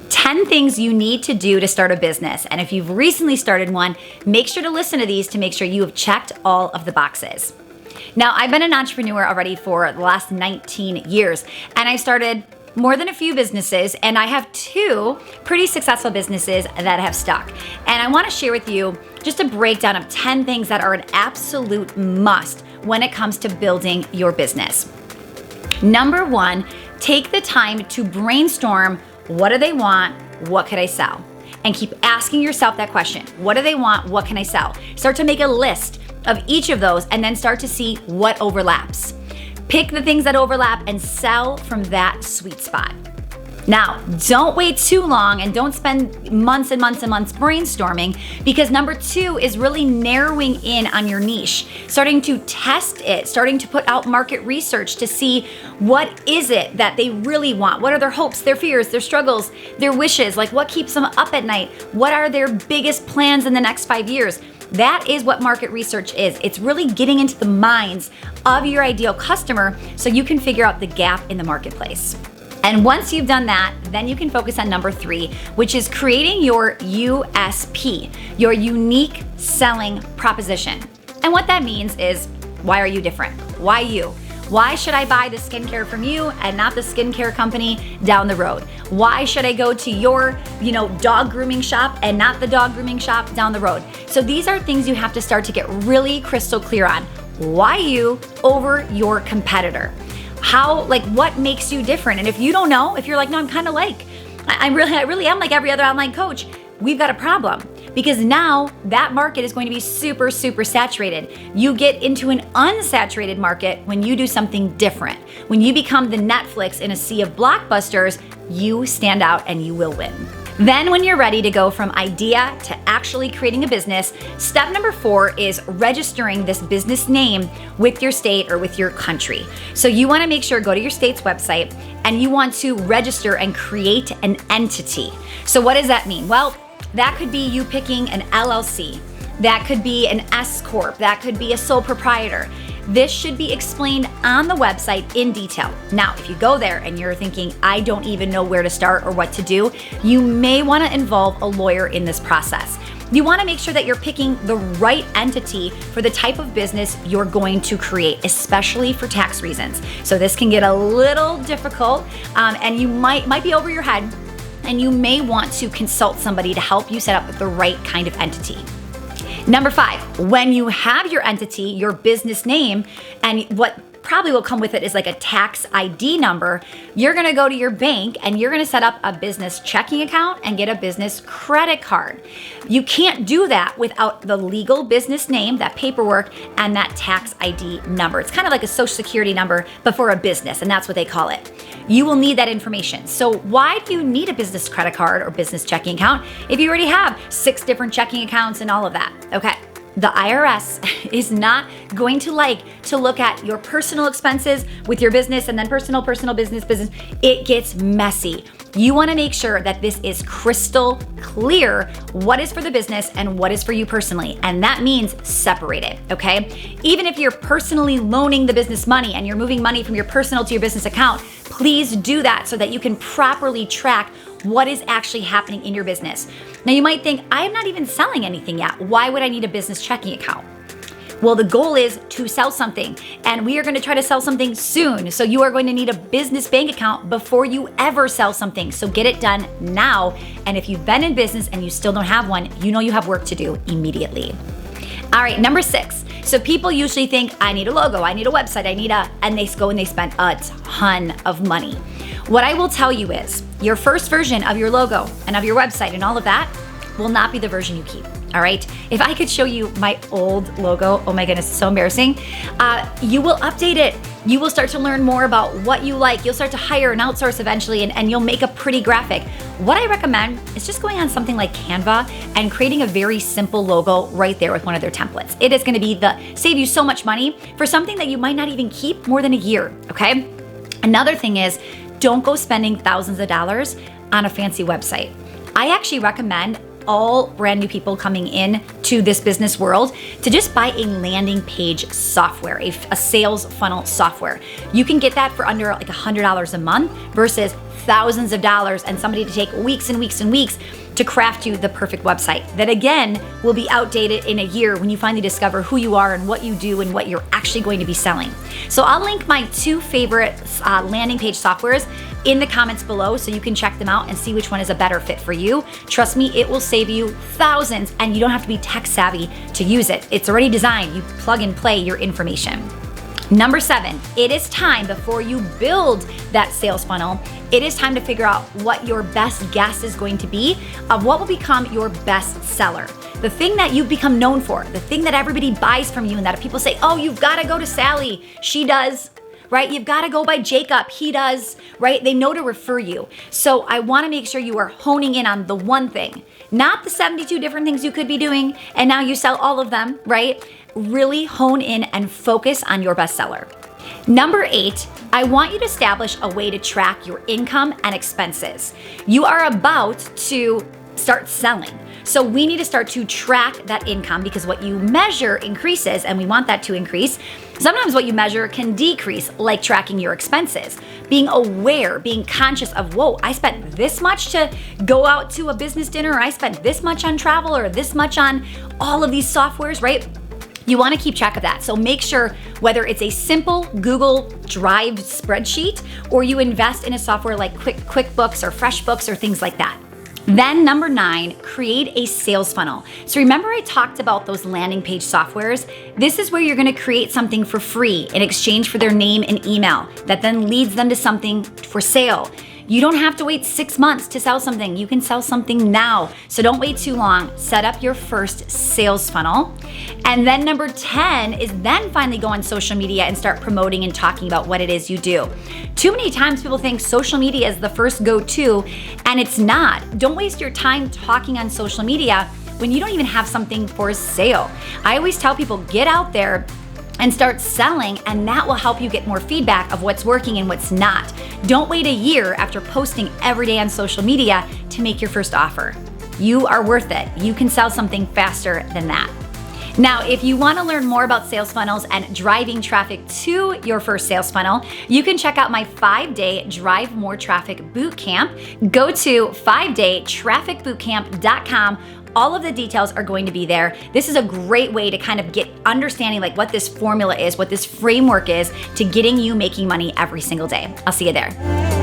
10 things you need to do to start a business. And if you've recently started one, make sure to listen to these to make sure you have checked all of the boxes. Now, I've been an entrepreneur already for the last 19 years, and I started more than a few businesses, and I have 2 pretty successful businesses that have stuck. And I want to share with you just a breakdown of 10 things that are an absolute must when it comes to building your business. Number 1, take the time to brainstorm. What do they want? What could I sell? And keep asking yourself that question. What do they want? What can I sell? Start to make a list of each of those and then start to see what overlaps. Pick the things that overlap and sell from that sweet spot. Now, don't wait too long and don't spend months and months and months brainstorming, because number 2 is really narrowing in on your niche, starting to test it, starting to put out market research to see what is it that they really want. What are their hopes, their fears, their struggles, their wishes? Like, what keeps them up at night? What are their biggest plans in the next 5 years? That is what market research is. It's really getting into the minds of your ideal customer so you can figure out the gap in the marketplace. And once you've done that, then you can focus on number 3, which is creating your USP, your unique selling proposition. And what that means is, why are you different? Why you? Why should I buy the skincare from you and not the skincare company down the road? Why should I go to your, dog grooming shop and not the dog grooming shop down the road? So these are things you have to start to get really crystal clear on. Why you over your competitor? What makes you different? And if you don't know, if you're like, no, I'm kind of like, I really am like every other online coach, we've got a problem, because now that market is going to be super, super saturated. You get into an unsaturated market when you do something different. When you become the Netflix in a sea of blockbusters, you stand out and you will win. Then when you're ready to go from idea to actually creating a business, step number 4 is registering this business name with your state or with your country. So you want to make sure, go to your state's website and you want to register and create an entity. So what does that mean? Well, that could be you picking an LLC. That could be an S Corp. That could be a sole proprietor. This should be explained on the website in detail. Now, if you go there and you're thinking, I don't even know where to start or what to do, you may want to involve a lawyer in this process. You want to make sure that you're picking the right entity for the type of business you're going to create, especially for tax reasons. So this can get a little difficult, and you might be over your head, and you may want to consult somebody to help you set up the right kind of entity. Number 5, when you have your entity, your business name, and what probably will come with it is like a tax ID number, you're gonna go to your bank and you're gonna set up a business checking account and get a business credit card. You can't do that without the legal business name, that paperwork, and that tax ID number. It's kind of like a social security number, but for a business, and that's what they call it. You will need that information. So why do you need a business credit card or business checking account if you already have 6 different checking accounts and all of that? Okay. The IRS is not going to like to look at your personal expenses with your business and then personal, business. It gets messy. You want to make sure that this is crystal clear what is for the business and what is for you personally. And that means separate it, okay? Even if you're personally loaning the business money and you're moving money from your personal to your business account, please do that so that you can properly track what is actually happening in your business. Now you might think, I am not even selling anything yet. Why would I need a business checking account? Well, the goal is to sell something, and we are going to try to sell something soon. So you are going to need a business bank account before you ever sell something. So get it done now. And if you've been in business and you still don't have one, you know you have work to do immediately. All right, number 6. So people usually think, I need a logo, I need a website, and they go and they spend a ton of money. What I will tell you is your first version of your logo and of your website and all of that will not be the version you keep. All right. If I could show you my old logo, oh my goodness, it's so embarrassing. You will update it. You will start to learn more about what you like. You'll start to hire and outsource eventually, and you'll make a pretty graphic. What I recommend is just going on something like Canva and creating a very simple logo right there with one of their templates. It is going to be save you so much money for something that you might not even keep more than a year. Okay. Another thing is, don't go spending thousands of dollars on a fancy website. I actually recommend all brand new people coming in to this business world to just buy a landing page software, a sales funnel software. You can get that for under like $100 a month versus thousands of dollars and somebody to take weeks and weeks and weeks to craft you the perfect website that again will be outdated in a year when you finally discover who you are and what you do and what you're actually going to be selling. So I'll link my 2 favorite landing page softwares in the comments below so you can check them out and see which one is a better fit for you. Trust me, it will save you thousands and you don't have to be tech savvy to use it. It's already designed. You plug and play your information. Number 7, it is time before you build that sales funnel, it is time to figure out what your best guess is going to be of what will become your best seller. The thing that you've become known for, the thing that everybody buys from you and that people say, oh, you've got to go to Sally, she does, right? You've got to go by Jacob, he does, right? They know to refer you. So I want to make sure you are honing in on the one thing, not the 72 different things you could be doing, and now you sell all of them, right? Really hone in and focus on your bestseller. Number 8, I want you to establish a way to track your income and expenses. You are about to start selling. So we need to start to track that income because what you measure increases and we want that to increase. Sometimes what you measure can decrease, like tracking your expenses. Being aware, being conscious of, whoa, I spent this much to go out to a business dinner, or I spent this much on travel, or this much on all of these softwares, right? You want to keep track of that. So make sure whether it's a simple Google Drive spreadsheet or you invest in a software like QuickBooks or FreshBooks or things like that. Then number 9, create a sales funnel. So remember I talked about those landing page softwares? This is where you're going to create something for free in exchange for their name and email that then leads them to something for sale. You don't have to wait 6 months to sell something. You can sell something now. So don't wait too long. Set up your first sales funnel. And then number 10 is then finally go on social media and start promoting and talking about what it is you do. Too many times people think social media is the first go-to, and it's not. Don't waste your time talking on social media when you don't even have something for sale. I always tell people, get out there and start selling, and that will help you get more feedback of what's working and what's not. Don't wait a year after posting every day on social media to make your first offer. You are worth it. You can sell something faster than that. Now, if you want to learn more about sales funnels and driving traffic to your first sales funnel, you can check out my 5-day Drive More Traffic Bootcamp. Go to 5daytrafficbootcamp.com. All of the details are going to be there. This is a great way to kind of get understanding like what this formula is, what this framework is to getting you making money every single day. I'll see you there.